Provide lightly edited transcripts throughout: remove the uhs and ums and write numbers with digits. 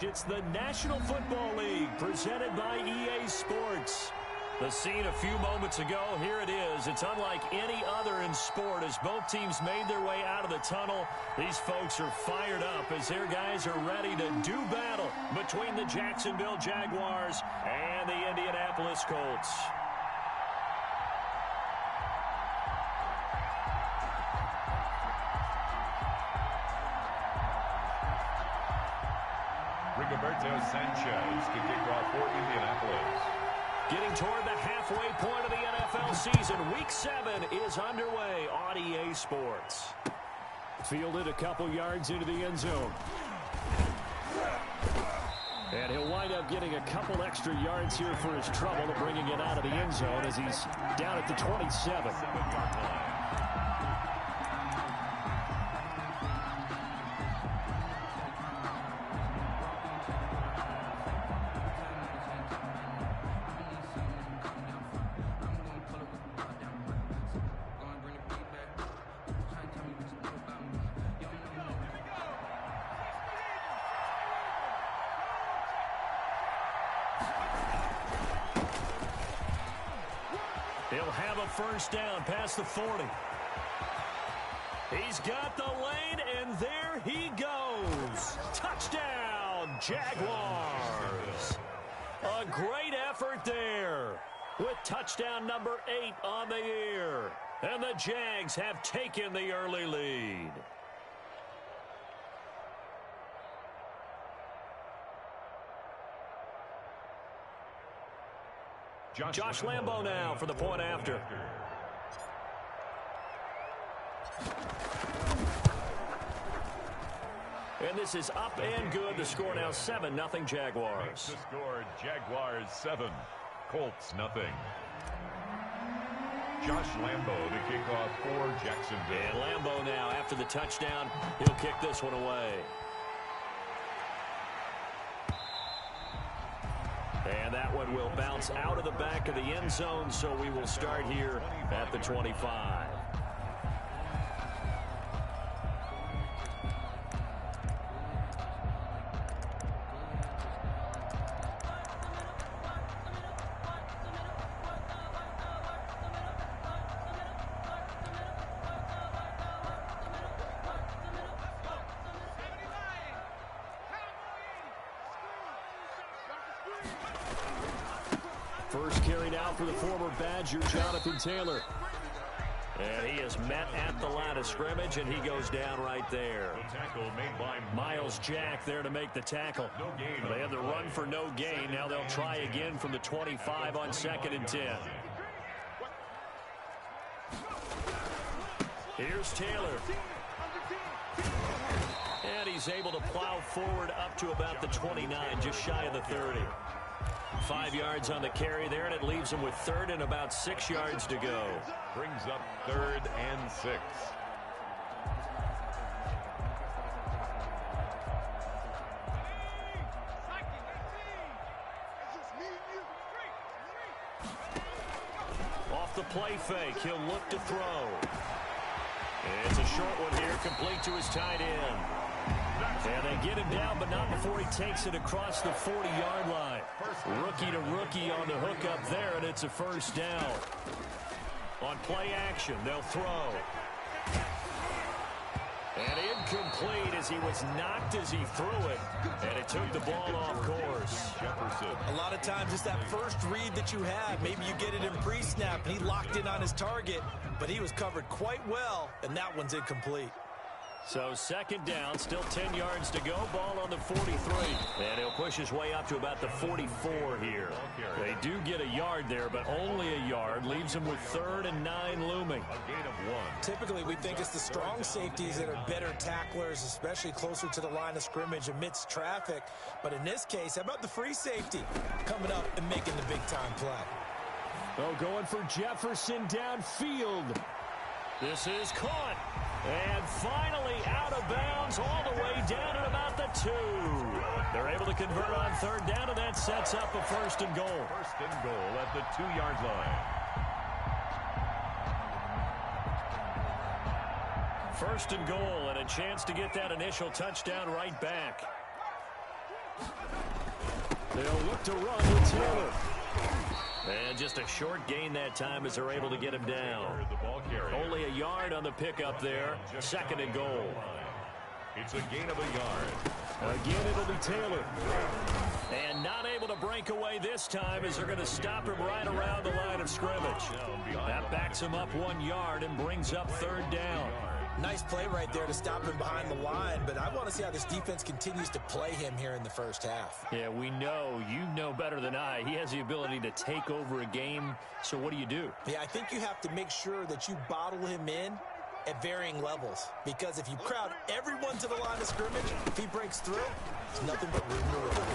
It's the National Football League presented by EA Sports. The scene a few moments ago, here it is. It's unlike any other in sport as both teams made their way out of the tunnel. These folks are fired up as their guys are ready to do battle between the Jacksonville Jaguars and the Indianapolis Colts. Rigoberto Sanchez to kick off for Indianapolis. Getting toward the halfway point of the NFL season. Week 7 is underway on EA Sports. Fielded a couple yards into the end zone. And he'll wind up getting a couple extra yards here for his trouble, bringing it out of the end zone as he's down at the 27. He'll have a first down past the 40. He's got the lane, and there he goes. Touchdown, Jaguars. A great effort there with touchdown number 8 on the year. And the Jags have taken the early lead. Josh Lambo now for the point after. And this is up and good. The score now 7-0 Jaguars. The score, Jaguars 7, Colts nothing. Josh Lambo to kick off for Jacksonville. And Lambo now after the touchdown. He'll kick this one away. And that one will bounce out of the back of the end zone, so we will start here at the 25. First carry now for the former Badger, Jonathan Taylor. And he is met at the line of scrimmage, and he goes down right there. Tackle made by Miles Jack there to make the tackle. They have the run for no gain. Now they'll try again from the 25 on 2nd and 10. Here's Taylor. And he's able to plow forward up to about the 29, just shy of the 30. 5 yards on the carry there, and it leaves him with 3rd and about 6 yards to go. Brings up 3rd and 6. Off the play fake, he'll look to throw. It's a short one here, complete to his tight end. And they get him down, but not before he takes it across the 40-yard line. Rookie to rookie on the hook up there, and it's a first down. On play action, they'll throw. And incomplete as he was knocked as he threw it. And it took the ball off course. Jefferson. A lot of times it's that first read that you have. Maybe you get it in pre-snap, and he locked in on his target, but he was covered quite well, and that one's incomplete. So 2nd down, still 10 yards to go. Ball on the 43. And he'll push his way up to about the 44 here. They do get a yard there, but only a yard. Leaves him with 3rd and 9 looming. A gain of 1. Typically, we think it's the strong safeties that are better tacklers, especially closer to the line of scrimmage amidst traffic. But in this case, how about the free safety coming up and making the big-time play? Oh, going for Jefferson downfield. This is caught. And finally out of bounds all the way down at about the 2. They're able to convert on 3rd down, and that sets up a 1st and goal. 1st and goal at the 2-yard line. 1st and goal, and a chance to get that initial touchdown right back. They'll look to run with Taylor. And just a short gain that time as they're able to get him down. Only a yard on the pickup there. 2nd and goal. It's a gain of a yard. Again, it'll be Taylor. And not able to break away this time as they're going to stop him right around the line of scrimmage. That backs him up 1 yard and brings up 3rd down. Nice play right there to stop him behind the line, but I want to see how this defense continues to play him here in the first half. Yeah, we know. You know better than I. He has the ability to take over a game, so what do you do? Yeah, I think you have to make sure that you bottle him in at varying levels, because if you crowd everyone to the line of scrimmage, if he breaks through, it's nothing but room to run.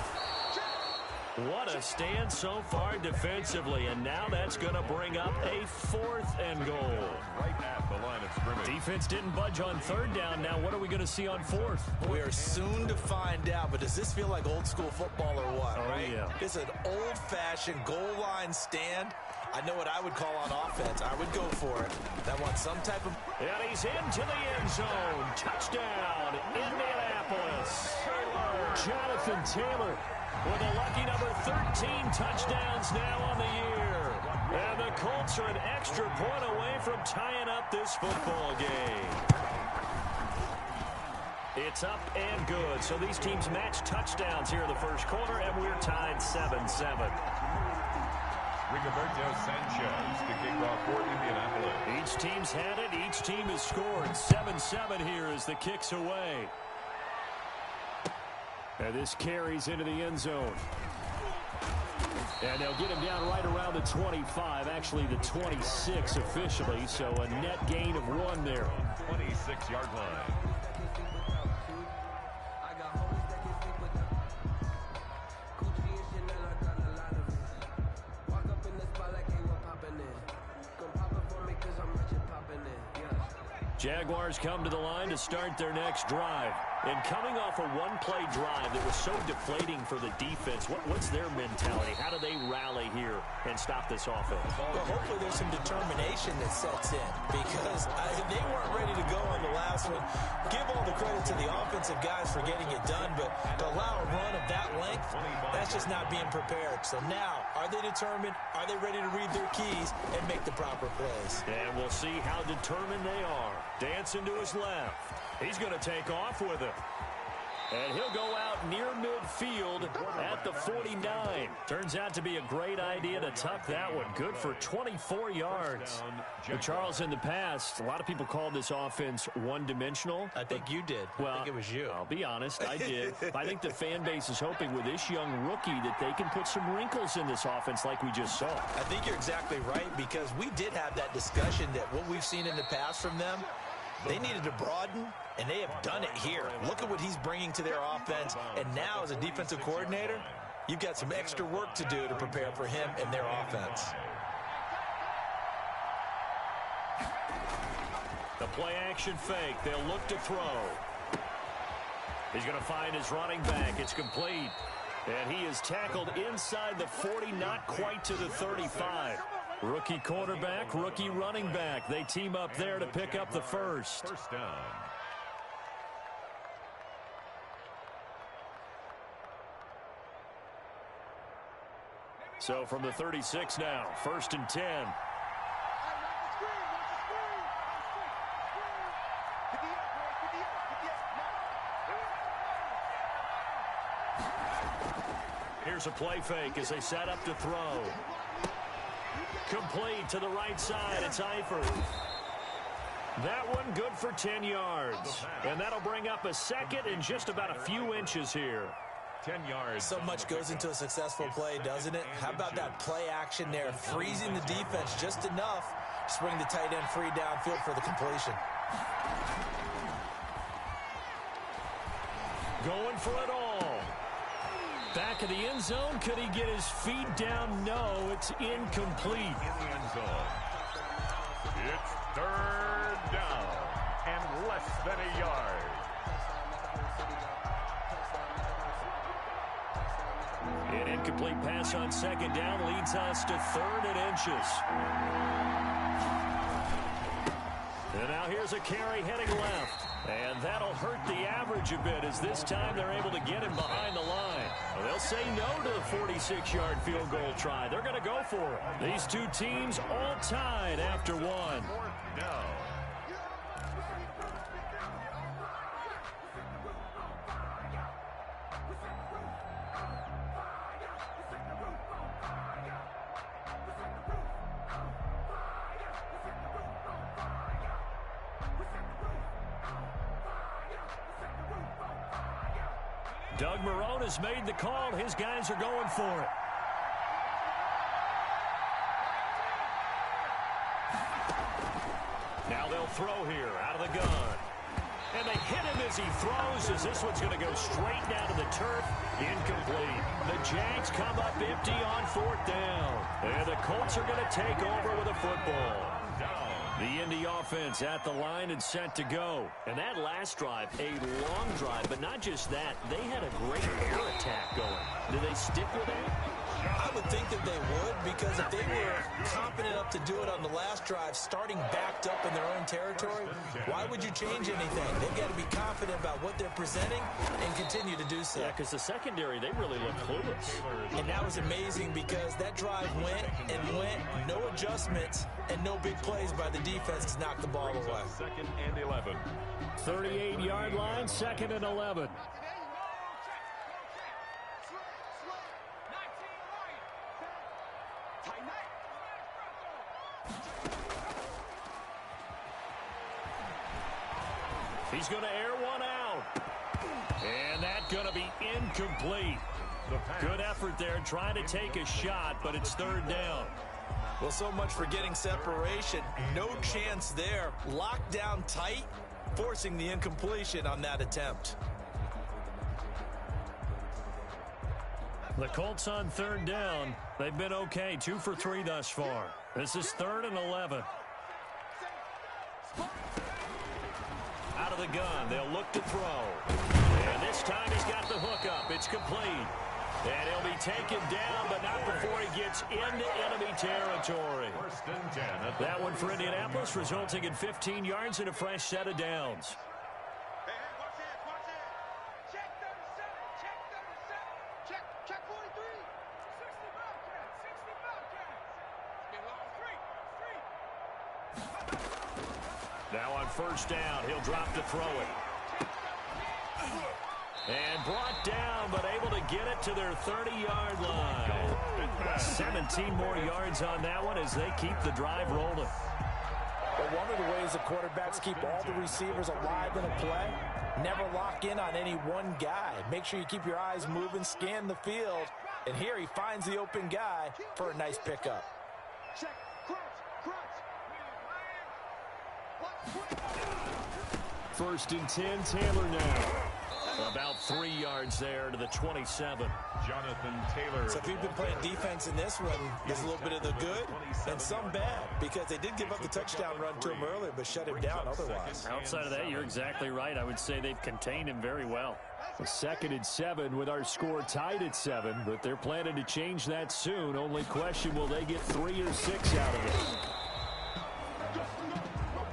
What a stand so far defensively, and now that's going to bring up a 4th and goal. Right at the line of scrimmage. Defense didn't budge on 3rd down. Now what are we going to see on 4th? We are soon to find out, but does this feel like old school football or what? Oh, right? Yeah. It's an old-fashioned goal line stand. I know what I would call on offense. I would go for it. I want some type of... And he's into the end zone. Touchdown, Indianapolis. Jonathan Taylor with a lucky number 13 touchdowns now on the year. And the Colts are an extra point away from tying up this football game. It's up and good. So these teams match touchdowns here in the first quarter, and we're tied 7-7. Rigoberto Sanchez to kick off for Indianapolis. Each team's had it. Each team has scored. 7-7 here as the kick's away. And this carries into the end zone. And they'll get him down right around the 25, actually the 26 officially, so a net gain of 1 there. 26-yard line. Jaguars come to the line to start their next drive. And coming off a one-play drive that was so deflating for the defense, what's their mentality? How do they rally here and stop this offense? Well, hopefully there's some determination that sets in, because they weren't ready to go on the last one. Give all the credit to the offensive guys for getting it done, but to allow a run of that length, that's just not being prepared. So now, are they determined? Are they ready to read their keys and make the proper plays? And we'll see how determined they are. Dancing to his left. He's going to take off with it. And he'll go out near midfield at the 49. Turns out to be a great idea to tuck that one. Good for 24 yards. But Charles, in the past, a lot of people called this offense one-dimensional. I think you did. Well, I think it was you. I'll be honest, I did. I think the fan base is hoping with this young rookie that they can put some wrinkles in this offense like we just saw. I think you're exactly right, because we did have that discussion that what we've seen in the past from them, they needed to broaden, and they have done it here. Look at what he's bringing to their offense, and now as a defensive coordinator, you've got some extra work to do to prepare for him and their offense. The play-action fake. They'll look to throw. He's going to find his running back. It's complete. And he is tackled inside the 40, not quite to the 35. Rookie quarterback, rookie running back. They team up there to pick up the first. First down. So from the 36 now, 1st and 10. Here's a play fake as they set up to throw. Complete to the right side. It's Eifert. That one good for 10 yards. And that'll bring up a 2nd and just about a few inches here. 10 yards. So much goes into a successful play, doesn't it? How about that play action there, freezing the defense just enough to bring the tight end free downfield for the completion. Going for it all. Back of the end zone. Could he get his feet down? No, it's incomplete. In the end zone. It's 3rd down and less than a yard. An incomplete pass on 2nd down leads us to 3rd and inches. And now here's a carry heading left. And that'll hurt the average a bit as this time they're able to get him behind the line. Well, they'll say no to the 46-yard field goal try. They're going to go for it. These two teams all tied after one. No. Doug Marrone has made the call. His guys are going for it. Now they'll throw here out of the gun. And they hit him as he throws, as this one's going to go straight down to the turf. Incomplete. The Jags come up empty on fourth down. And the Colts are going to take over with a football. The Indy offense at the line and set to go. And that last drive, a long drive, but not just that. They had a great air attack going. Do they stick with that? I would think that they would, because if they were confident enough to do it on the last drive, starting backed up in their own territory, why would you change anything? They've got to be confident about what they're presenting and continue to do so. Yeah, because the secondary, they really look clueless. And that was amazing because that drive went and went, no adjustments, and no big plays by the defense to knock the ball away. 2nd and 11. 38-yard line, 2nd and 11. He's going to air one out. And that's going to be incomplete. Good effort there trying to take a shot, but it's 3rd down. Well, so much for getting separation. No chance there. Locked down tight, forcing the incompletion on that attempt. The Colts on 3rd down. They've been okay, 2 for 3 thus far. This is 3rd and 11. Out of the gun, they'll look to throw. And this time he's got the hook up. It's complete. And he'll be taken down, but not before he gets into enemy territory. 1st and 10. That one for Indianapolis, resulting in 15 yards and a fresh set of downs. Now on 1st down, he'll drop to throw it. And brought down, but able to get it to their 30-yard line. 17 more yards on that one as they keep the drive rolling. But one of the ways the quarterbacks keep all the receivers alive in a play, never lock in on any one guy. Make sure you keep your eyes moving, scan the field. And here he finds the open guy for a nice pickup. 1st and 10, Taylor now. About 3 yards there to the 27. Jonathan Taylor. So if you've been playing defense in this one, there's a little bit of the good and some bad, because they did give up the touchdown run to him earlier, but shut him down otherwise. Outside of that, you're exactly right. I would say they've contained him very well. 2nd and 7 with our score tied at 7, but they're planning to change that soon. Only question, will they get 3 or 6 out of it?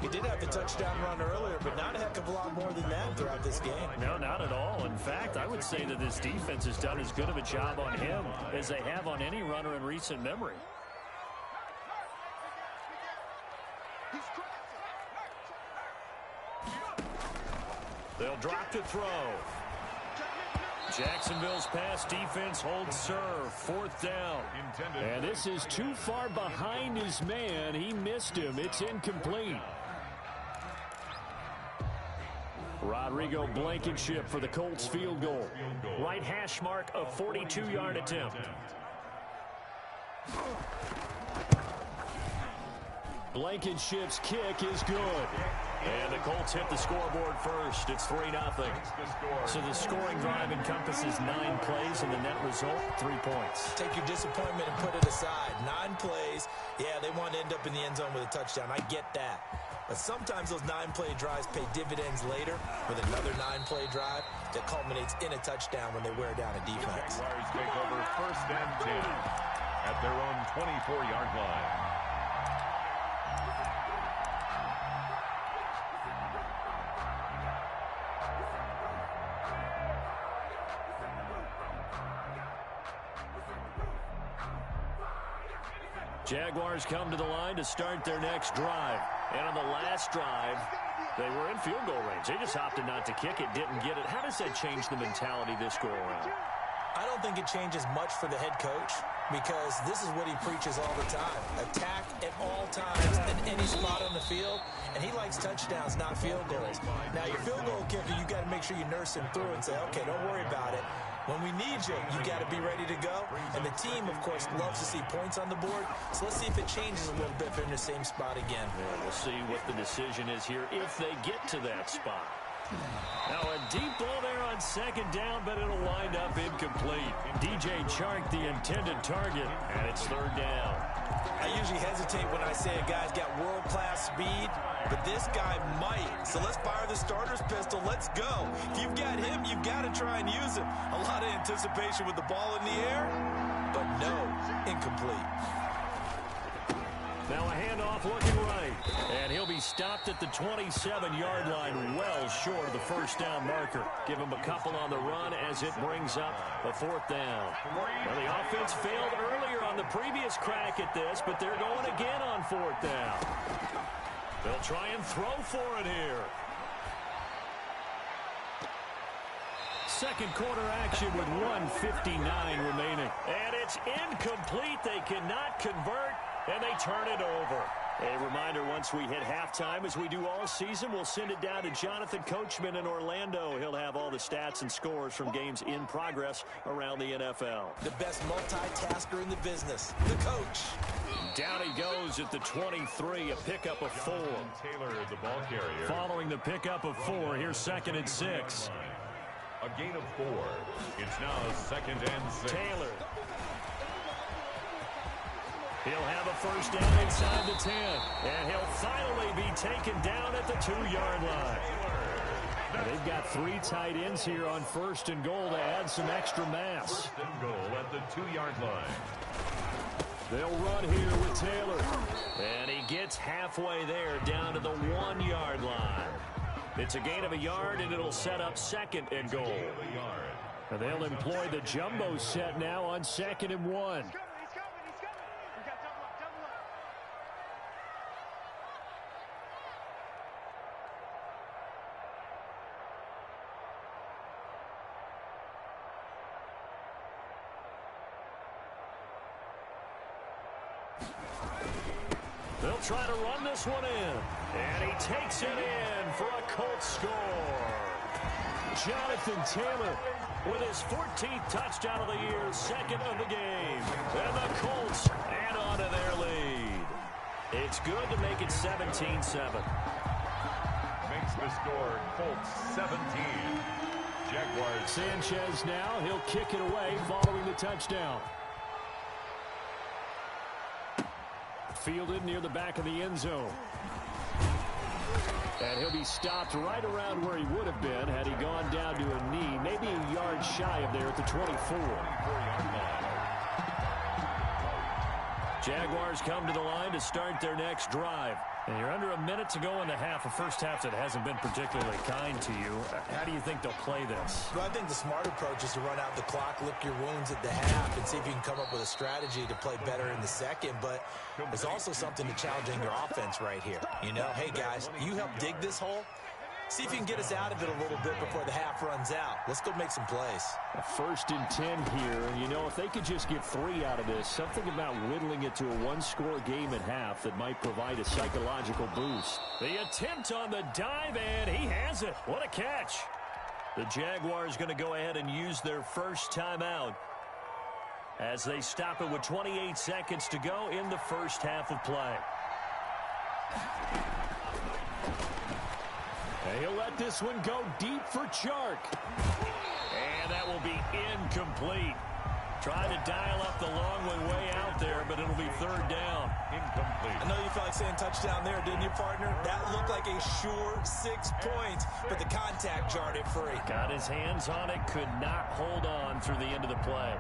He did have the touchdown run earlier, but not a heck of a lot more than that throughout this game. No, not at all. In fact, I would say that this defense has done as good of a job on him as they have on any runner in recent memory. They'll drop to throw. Jacksonville's pass defense holds serve. 4th down. And this is too far behind his man. He missed him. It's incomplete. Rodrigo Blankenship for the Colts field goal. Right hash mark, a 42-yard attempt. Blankenship's kick is good. And the Colts hit the scoreboard first. It's 3-0. So the scoring drive encompasses 9 plays, and the net result, 3 points. Take your disappointment and put it aside. 9 plays. Yeah, they want to end up in the end zone with a touchdown. I get that. But sometimes those 9-play drives pay dividends later with another 9-play drive that culminates in a touchdown when they wear down a defense. Jaguars take over 1st and 10 at their own 24-yard line. Jaguars come to the line to start their next drive. And on the last drive, they were in field goal range. They just opted not to kick it, didn't get it. How does that change the mentality this go around? I don't think it changes much for the head coach because this is what he preaches all the time. Attack at all times in any spot on the field, and he likes touchdowns, not field goals. Now, your field goal kicker, you got to make sure you nurse him through and say, okay, don't worry about it. When we need you, you got to be ready to go. And the team, of course, loves to see points on the board. So let's see if it changes a little bit if they're in the same spot again. Yeah, we'll see what the decision is here if they get to that spot. Now a deep ball there on second down, but it'll wind up incomplete. DJ Chark, the intended target, and it's third down. I usually hesitate when I say a guy's got world-class speed, but this guy might. So let's fire the starter's pistol. Let's go. If you've got him, you've got to try and use him. A lot of anticipation with the ball in the air, but no, incomplete. Now a handoff looking right, and he'll be stopped at the 27-yard line, well short of the first down marker. Give him a couple on the run as it brings up a fourth down. Well, the offense failed earlier on the previous crack at this, but they're going again on fourth down. They'll try and throw for it here. Second quarter action with 1:59 remaining. And it's incomplete. They cannot convert, and they turn it over. A reminder, once we hit halftime, as we do all season, we'll send it down to Jonathan Coachman in Orlando. He'll have all the stats and scores from games in progress around the NFL. The best multitasker in the business, the coach. Down he goes at the 23, a pickup of 4. Taylor, the ball carrier. Following the pickup of 4, here's 2nd and 6. A gain of 4. It's now 2nd and 6. Taylor. He'll have a first down inside the 10. And he'll finally be taken down at the 2-yard line. Now they've got 3 tight ends here on 1st and goal to add some extra mass. 1st and goal at the 2-yard line. They'll run here with Taylor. And he gets halfway there down to the 1-yard line. It's a gain of a yard, and it'll set up 2nd and goal. And they'll employ the jumbo set now on 2nd and 1. They'll try to run this one in. And he takes it in for a Colts score. Jonathan Taylor with his 14th touchdown of the year, 2nd of the game. And the Colts add on to their lead. It's good to make it 17-7. Makes the score Colts 17. Jaguars. Sanchez now, he'll kick it away following the touchdown. Fielded near the back of the end zone. And he'll be stopped right around where he would have been had he gone down to a knee, maybe a yard shy of there at the 24. Jaguars come to the line to start their next drive. And you're under a minute to go in the half, a first half that hasn't been particularly kind to you. How do you think they'll play this? Well, I think the smart approach is to run out the clock, lick your wounds at the half, and see if you can come up with a strategy to play better in the second. But there's also something to challenging your offense right here. You know, hey, guys, you help dig this hole. See if you can get us out of it a little bit before the half runs out. Let's go make some plays. A 1st and 10 here. And, you know, if they could just get 3 out of this, something about whittling it to a 1-score game at half that might provide a psychological boost. The attempt on the dive, and he has it. What a catch. The Jaguars going to go ahead and use their first timeout as they stop it with 28 seconds to go in the first half of play. And he'll let this one go deep for Chark. And that will be incomplete. Trying to dial up the long one way out there, but it'll be 3rd down. Incomplete. I know you felt like saying touchdown there, didn't you, partner? That looked like a sure 6 points, but the contact jarred it free. Got his hands on it, could not hold on through the end of the play.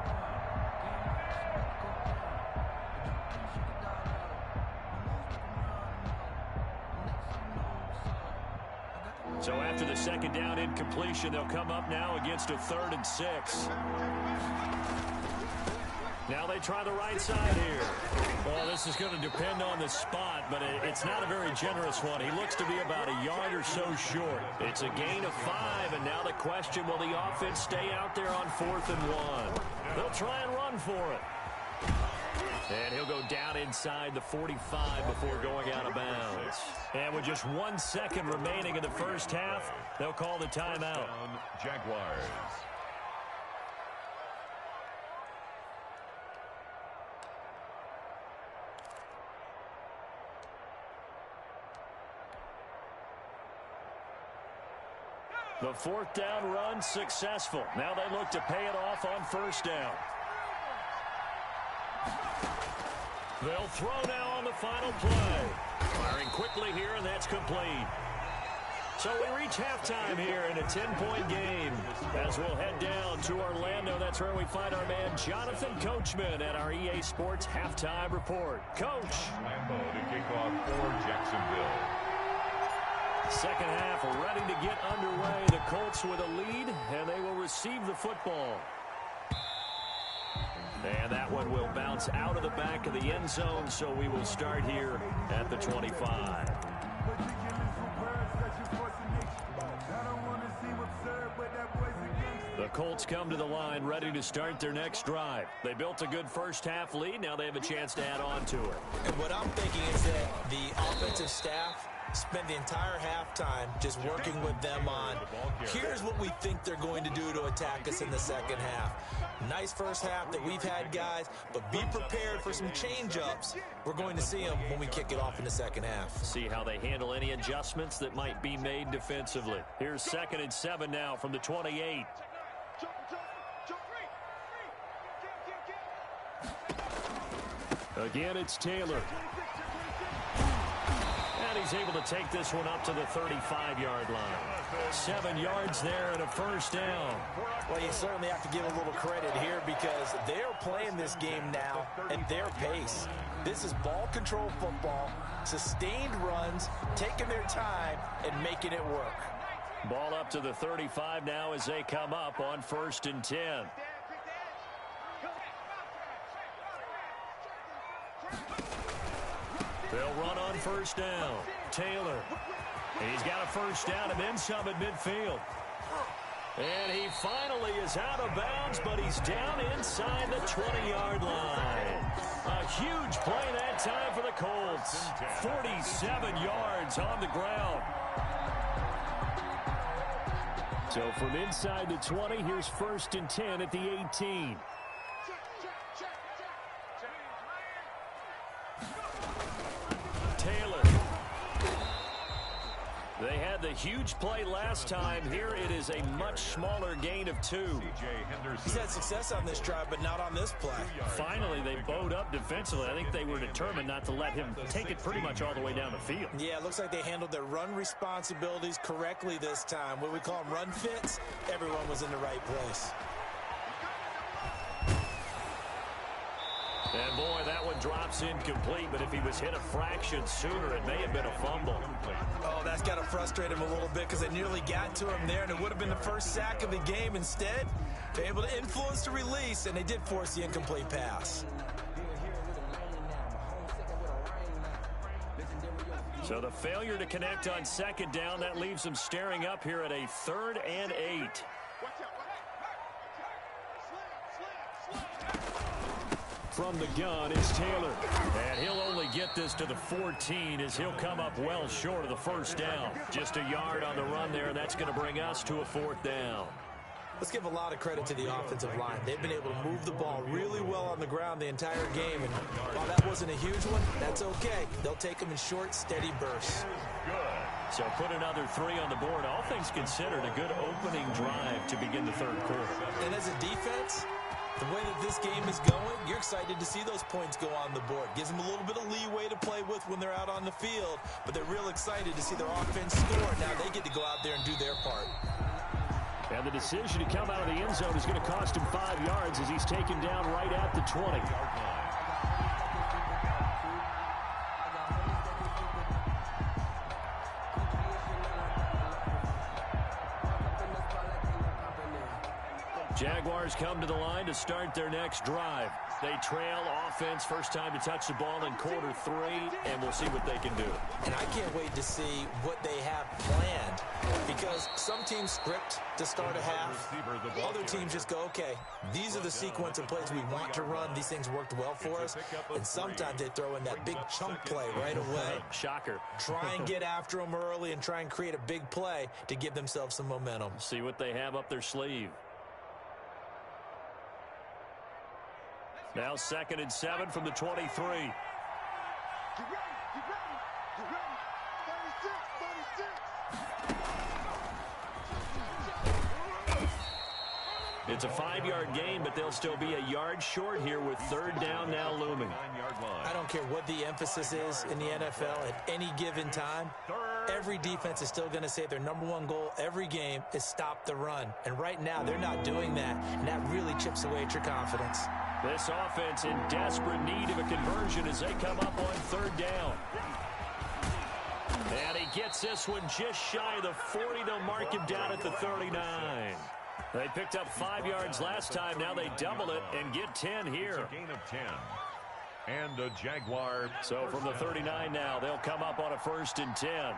So after the 2nd down incompletion, they'll come up now against a 3rd and 6. Now they try the right side here. Well, this This is going to depend on the spot, but it's not a very generous one. He looks to be about a yard or so short. It's a gain of 5, and now the question, will the offense stay out there on 4th and 1? They'll try and run for it. And he'll go down inside the 45 before going out of bounds. And with just 1 second remaining in the first half, they'll call the timeout. Jaguars. The 4th down run successful. Now they look to pay it off on 1st down. They'll throw now on the final play. Firing quickly here, and that's complete. So we reach halftime here in a 10-point game. As we'll head down to Orlando, that's where we find our man Jonathan Coachman at our EA Sports Halftime Report. Coach. Lambeau to kick off for Jacksonville. Second half ready to get underway. The Colts with a lead, and they will receive the football. And that one will bounce out of the back of the end zone, so we will start here at the 25. The Colts come to the line ready to start their next drive. They built a good first half lead. Now they have a chance to add on to it. And what I'm thinking is that the offensive staff spent the entire halftime just working with them on, here's what we think they're going to do to attack us in the second half. Nice first half that we've had, guys, but be prepared for some change-ups. We're going to see them when we kick it off in the second half. See how they handle any adjustments that might be made defensively. Here's 2nd and 7 now from the 28. Again, it's Taylor. And he's able to take this one up to the 35-yard line. 7 yards there and a first down. Well, you certainly have to give a little credit here because they're playing this game now at their pace. This is ball control football, sustained runs, taking their time and making it work. Ball up to the 35 now as they come up on 1st and 10. They'll run on 1st down. Taylor. He's got a first down and then some at midfield. And he finally is out of bounds, but he's down inside the 20-yard line. A huge play that time for the Colts. 47 yards on the ground. So from inside the 20, here's 1st and 10 at the 18. Taylor. They had the huge play last time. Here it is a much smaller gain of 2. He's had success on this drive, but not on this play. Finally, they bowed up defensively. I think they were determined not to let him take it pretty much all the way down the field. Yeah, it looks like they handled their run responsibilities correctly this time. What we call them run fits, everyone was in the right place. And boy, that one drops incomplete, but if he was hit a fraction sooner, it may have been a fumble. Oh, that's got to frustrate him a little bit because they nearly got to him there, and it would have been the first sack of the game. Instead, they're able to influence the release, and they did force the incomplete pass. So the failure to connect on 2nd down, that leaves them staring up here at a 3rd and 8. From the gun, it's Taylor. And he'll only get this to the 14 as he'll come up well short of the first down. Just a yard on the run there, and that's going to bring us to a 4th down. Let's give a lot of credit to the offensive line. They've been able to move the ball really well on the ground the entire game. And while that wasn't a huge one, that's okay. They'll take them in short, steady bursts. So put another 3 on the board. All things considered, a good opening drive to begin the 3rd quarter. And as a defense, the way that this game is going, you're excited to see those points go on the board. Gives them a little bit of leeway to play with when they're out on the field, but they're real excited to see their offense score. Now they get to go out there and do their part. And the decision to come out of the end zone is going to cost him 5 yards as he's taken down right at the 20. Jaguars come to the line to start their next drive. They trail offense, first time to touch the ball in quarter 3, and we'll see what they can do. And I can't wait to see what they have planned, because some teams script to start a half. Other teams just go, okay, these are the sequence of plays we want to run. These things worked well for us. And sometimes they throw in that big chunk play right away. Shocker. Try and get after them early and try and create a big play to give themselves some momentum. See what they have up their sleeve. Now 2nd and 7 from the 23. Get ready, get ready, get ready. 36. It's a 5-yard gain, but they'll still be a yard short here with 3rd down now looming. I don't care what the emphasis is in the NFL at any given time. Every defense is still going to say their #1 goal every game is stop the run. And right now, they're not doing that, and that really chips away at your confidence. This offense in desperate need of a conversion as they come up on 3rd down. And he gets this one just shy of the 40. They'll mark him down at the 39. They picked up 5 yards last time. Now they double it and get 10 here. Gain of 10. And the Jaguar. So from the 39 now, they'll come up on a 1st and 10.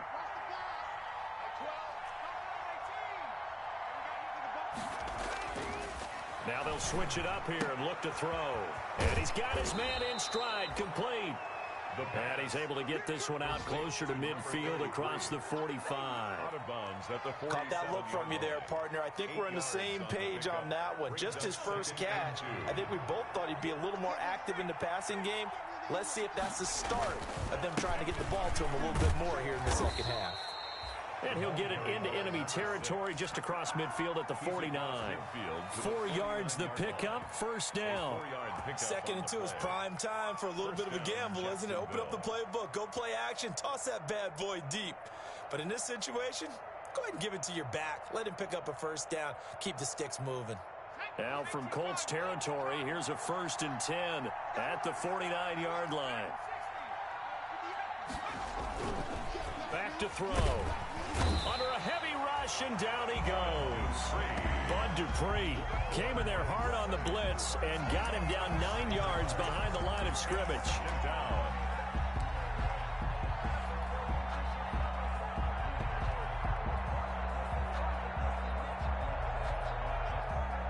Now they'll switch it up here and look to throw. And he's got his man in stride, complete. And he's able to get this one out closer to midfield across the 45. Caught that look from you there, partner. I think we're on the same page on that one. Just his first catch. I think we both thought he'd be a little more active in the passing game. Let's see if that's the start of them trying to get the ball to him a little bit more here in the second half. And he'll get it into enemy territory just across midfield at the 49. 4 yards the pickup, 1st down. 2nd and 2 is prime time for a little bit of a gamble, isn't it? Open up the playbook, go play action, toss that bad boy deep. But in this situation, go ahead and give it to your back. Let him pick up a 1st down, keep the sticks moving. Now from Colts territory, here's a 1st and 10 at the 49-yard line. Back to throw. Under a heavy rush, and down he goes. Bud Dupree came in there hard on the blitz and got him down 9 yards behind the line of scrimmage.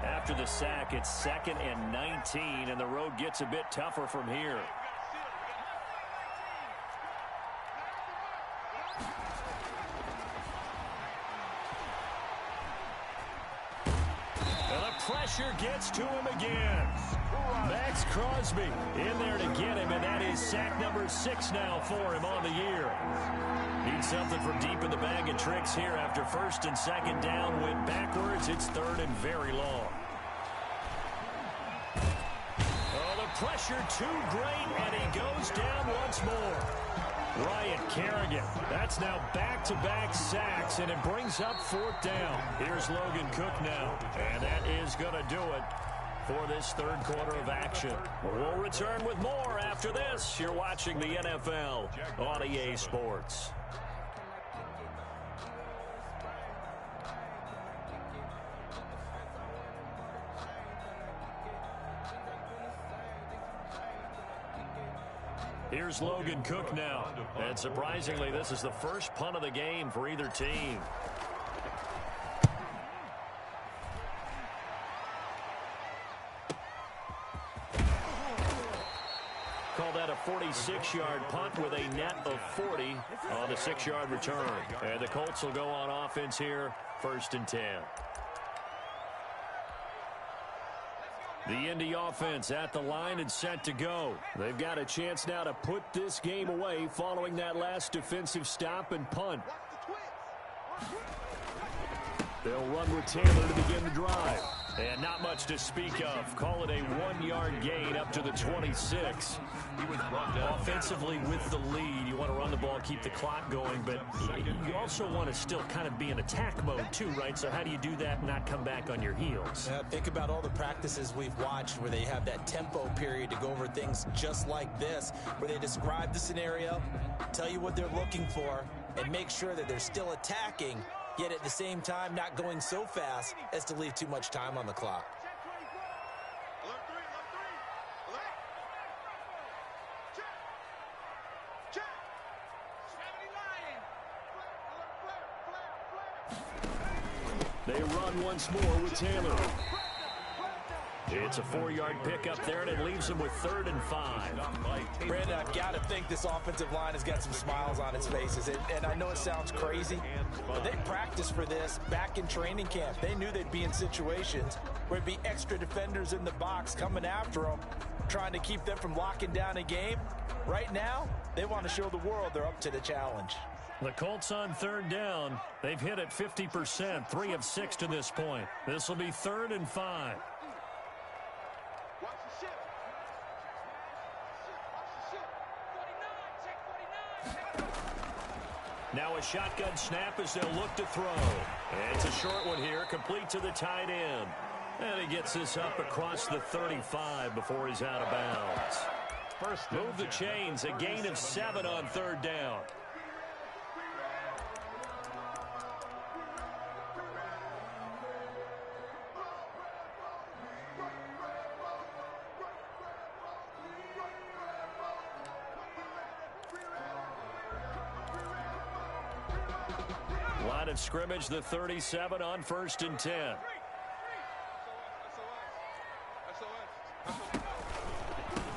After the sack, it's 2nd and 19, and the road gets a bit tougher from here. Pressure gets to him again. Max Crosby in there to get him, and that is sack number 6 now for him on the year. Needs something from deep in the bag of tricks here after 1st and 2nd down. Went backwards. It's 3rd and very long. Oh, the pressure too great, and he goes down once more. Ryan Kerrigan. That's now back-to-back sacks, and it brings up 4th down. Here's Logan Cook now, and that is going to do it for this 3rd quarter of action. We'll return with more after this. You're watching the NFL on EA Sports. Here's Logan Cook now. And surprisingly, this is the first punt of the game for either team. Call that a 46-yard punt with a net of 40 on the 6-yard return. And the Colts will go on offense here, 1st and 10. The Indy offense at the line and set to go. They've got a chance now to put this game away following that last defensive stop and punt. They'll run with Taylor to begin the drive. And not much to speak of. Call it a 1-yard gain up to the 26. He was brought down. Offensively with the lead, you want to run the ball, keep the clock going, but you also want to still kind of be in attack mode too, right? So how do you do that and not come back on your heels? Think about all the practices we've watched where they have that tempo period to go over things just like this, where they describe the scenario, tell you what they're looking for, and make sure that they're still attacking, yet at the same time not going so fast as to leave too much time on the clock. They run once more with Taylor. It's a 4-yard pickup there, and it leaves them with 3rd and 5. Brandon, I've got to think this offensive line has got some smiles on its faces. And I know it sounds crazy, but they practiced for this back in training camp. They knew they'd be in situations where it'd be extra defenders in the box coming after them, trying to keep them from locking down a game. Right now, they want to show the world they're up to the challenge. The Colts on 3rd down. They've hit it 50%, 3 of 6 to this point. This will be 3rd and 5. Now a shotgun snap as they'll look to throw. And it's a short one here, complete to the tight end. And he gets this up across the 35 before he's out of bounds. Move the chains, a gain of 7 on 3rd down. Line of scrimmage, the 37 on 1st and 10.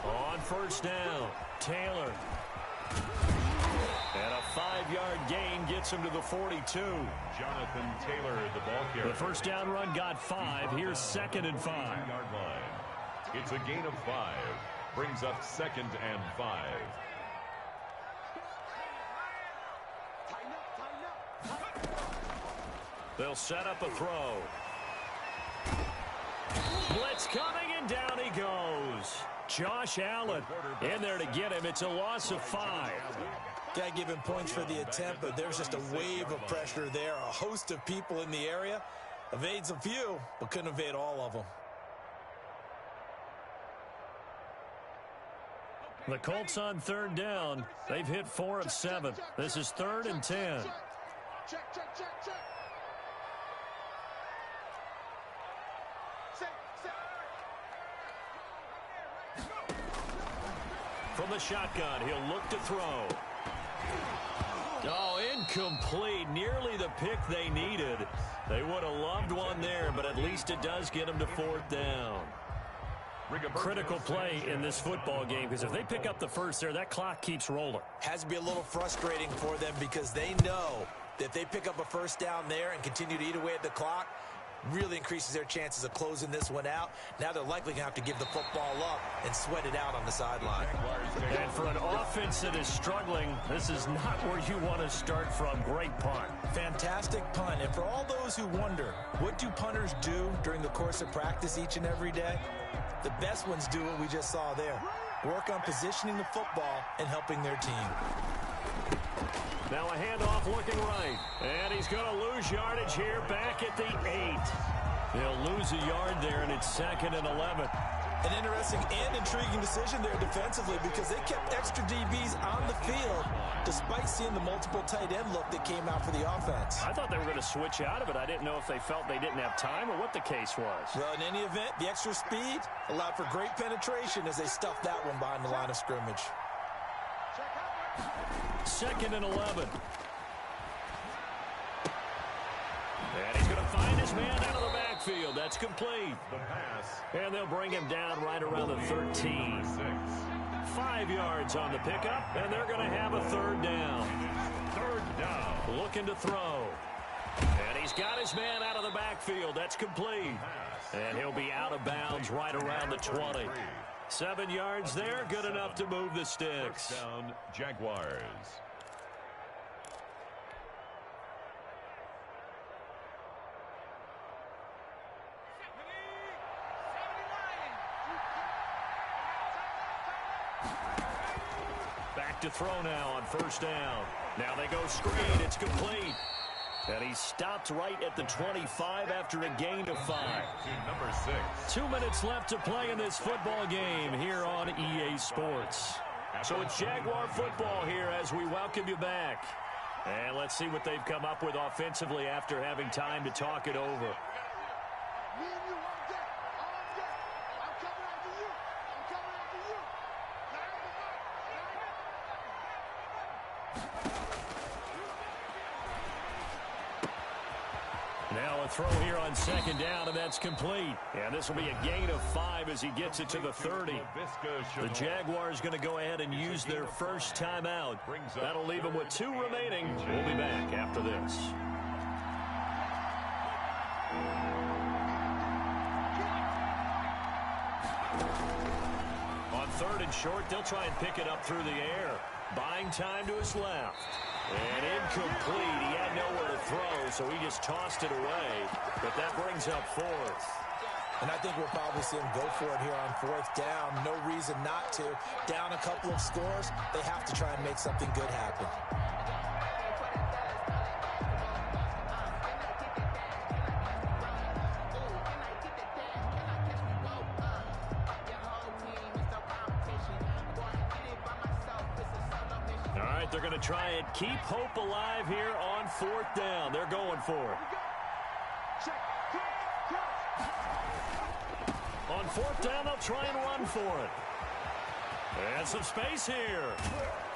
On 1st down, Taylor. And a 5-yard gain gets him to the 42. Jonathan Taylor, the ball carrier. The 1st down run got 5. Here's 2nd and 5. Yard line. It's a gain of 5. Brings up 2nd and 5. They'll set up a throw. Blitz coming, and down he goes. Josh Allen in there to get him. It's a loss of 5. Got to give him points for the attempt, but there's just a wave of pressure there. A host of people in the area. Evades a few, but couldn't evade all of them. The Colts on 3rd down. They've hit 4 of 7. This is 3rd and 10. Check. From the shotgun, he'll look to throw. Oh, incomplete. Nearly the pick they needed. They would have loved one there, but at least it does get them to 4th down. Critical play in this football game, because if they pick up the first there, that clock keeps rolling. Has to be a little frustrating for them because they know that if they pick up a 1st down there and continue to eat away at the clock, really increases their chances of closing this one out. Now they're likely going to have to give the football up and sweat it out on the sideline. And for an offense that is struggling, this is not where you want to start from. Great punt. Fantastic punt. And for all those who wonder, what do punters do during the course of practice each and every day? The best ones do what we just saw there. Work on positioning the football and helping their team. Now a handoff looking right. And he's going to lose yardage here back at the 8. He'll lose a yard there, and it's 2nd and 11. An interesting and intriguing decision there defensively because they kept extra DBs on the field despite seeing the multiple tight end look that came out for the offense. I thought they were going to switch out of it. I didn't know if they felt they didn't have time or what the case was. Well, in any event, the extra speed allowed for great penetration as they stuffed that one behind the line of scrimmage. 2nd and 11. And he's going to find his man out of the backfield. That's complete. The pass. And they'll bring him down right around the 13. 5 yards on the pickup, and they're going to have a 3rd down. 3rd down. Looking to throw. And he's got his man out of the backfield. That's complete. And he'll be out of bounds right around the 20. 7 yards there, good enough to move the sticks. 1st down, Jaguars. Back to throw now on 1st down. Now they go screen. It's complete. And he stopped right at the 25 after a gain of 5. To number 6. 2 minutes left to play in this football game here on EA Sports. So it's Jaguar football here as we welcome you back. And let's see what they've come up with offensively after having time to talk it over. Me and you on deck. On deck. I'm coming after you. I'm coming after you. Now a throw here on second down, and that's complete. And this will be a gain of 5 as he gets it to the 30. The Jaguars going to go ahead and use their first timeout. That'll leave them with 2 remaining. We'll be back after this. On 3rd and short, they'll try and pick it up through the air. Buying time to his left. And incomplete. He had nowhere to throw, so he just tossed it away. But that brings up 4th. And I think we'll probably see him go for it here on 4th down. No reason not to. Down a couple of scores, they have to try and make something good happen. They're going to try and keep hope alive here on 4th down. They're going for it. On 4th down, they'll try and run for it. And some space here.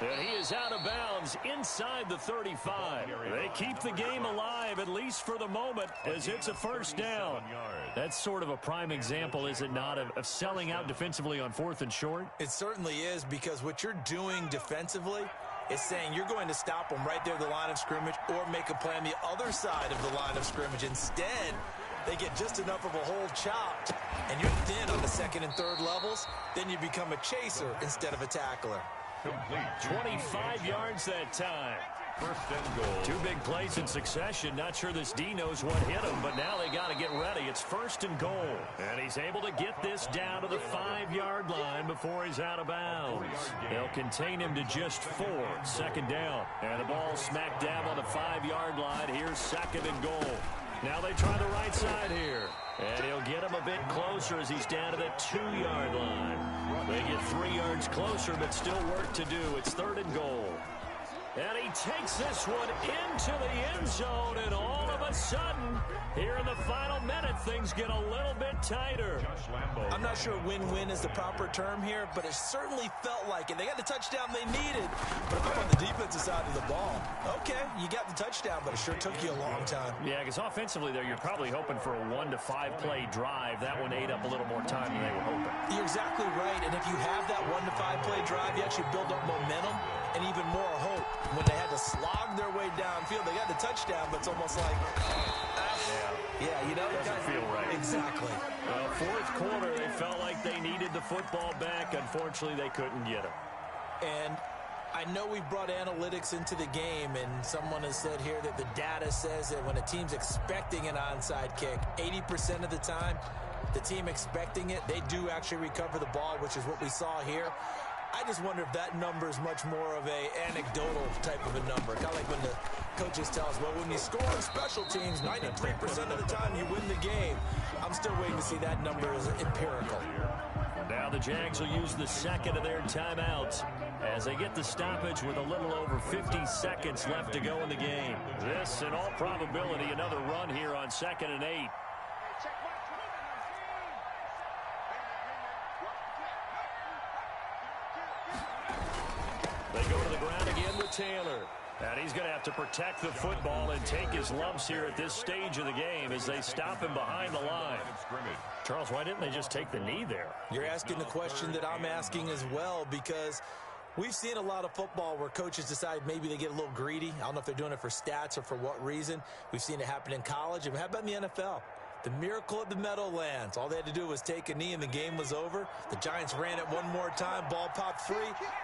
And he is out of bounds inside the 35. They keep the game alive, at least for the moment, as it's a 1st down. That's sort of a prime example, is it not, of selling out defensively on 4th and short? It certainly is, because what you're doing defensively is saying you're going to stop them right there at the line of scrimmage or make a play on the other side of the line of scrimmage. Instead, they get just enough of a hole chopped, and you're thin on the 2nd and 3rd levels. Then you become a chaser instead of a tackler. 25 yards that time. 1st and goal. 2 big plays in succession. Not sure this D knows what hit him, but now they got to get ready. It's 1st and goal. And he's able to get this down to the 5-yard line before he's out of bounds. They'll contain him to just 4. 2nd down. And the ball smack dab on the 5-yard line. Here's 2nd and goal. Now they try the right side here. And he'll get him a bit closer as he's down to the 2-yard line. They get 3 yards closer, but still work to do. It's 3rd and goal. And he takes this one into the end zone, and all of a sudden, here in the final minute, things get a little bit tighter. I'm not sure win-win is the proper term here, but it certainly felt like it. They got the touchdown they needed, but if I'm on the defensive side of the ball, okay, you got the touchdown, but it sure took you a long time. Yeah, because offensively there, you're probably hoping for a 1 to 5 play drive. That one ate up a little more time than they were hoping. You're exactly right, and if you have that 1 to 5 play drive, you actually build up momentum and even more hope. When they had to slog their way downfield, they got the touchdown, but it's almost like, yeah, you know, it doesn't feel right. Exactly. Well, 4th quarter, they felt like they needed the football back. Unfortunately, they couldn't get it. And I know we brought analytics into the game, and someone has said here that the data says that when a team's expecting an onside kick, 80% of the time, the team expecting it, they do actually recover the ball, which is what we saw here. I just wonder if that number is much more of a anecdotal type of a number. Kind of like when the coaches tell us, well, when you score on special teams, 93% of the time you win the game. I'm still waiting to see that number is empirical. Now the Jags will use the 2nd of their timeouts as they get the stoppage with a little over 50 seconds left to go in the game. This, in all probability, another run here on 2nd and 8. They go to the ground again with Taylor. And he's going to have to protect the football and take his lumps here at this stage of the game as they stop him behind the line. Charles, why didn't they just take the knee there? You're asking the question that I'm asking as well, because we've seen a lot of football where coaches decide maybe they get a little greedy. I don't know if they're doing it for stats or for what reason. We've seen it happen in college. And how about in the NFL? The miracle of the Meadowlands. All they had to do was take a knee and the game was over. The Giants ran it one more time. Ball popped free.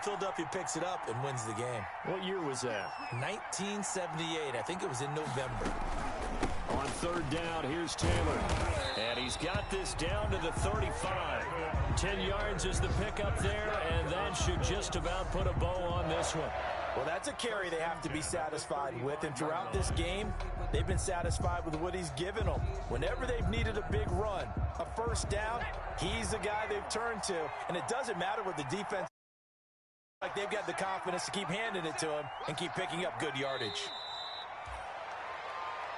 Philadelphia picks it up and wins the game. What year was that? 1978. I think it was in November. On 3rd down, here's Taylor. And he's got this down to the 35. 10 yards is the pickup there, and that should just about put a bow on this one. Well, that's a carry they have to be satisfied with, and throughout this game, they've been satisfied with what he's given them. Whenever they've needed a big run, a 1st down, he's the guy they've turned to, and it doesn't matter what the defense, like they've got the confidence to keep handing it to him and keep picking up good yardage.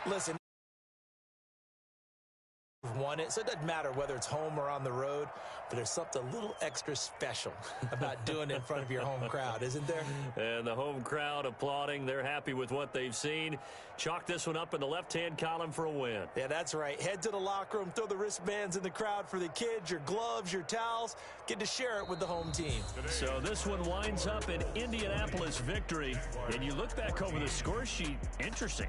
Listen, won it. So it doesn't matter whether it's home or on the road, but there's something a little extra special about doing it in front of your home crowd, isn't there? And the home crowd applauding. They're happy with what they've seen. Chalk this one up in the left-hand column for a win. Yeah, that's right. Head to the locker room, throw the wristbands in the crowd for the kids, your gloves, your towels. Get to share it with the home team. So this one winds up an Indianapolis victory. And you look back over the score sheet, interesting.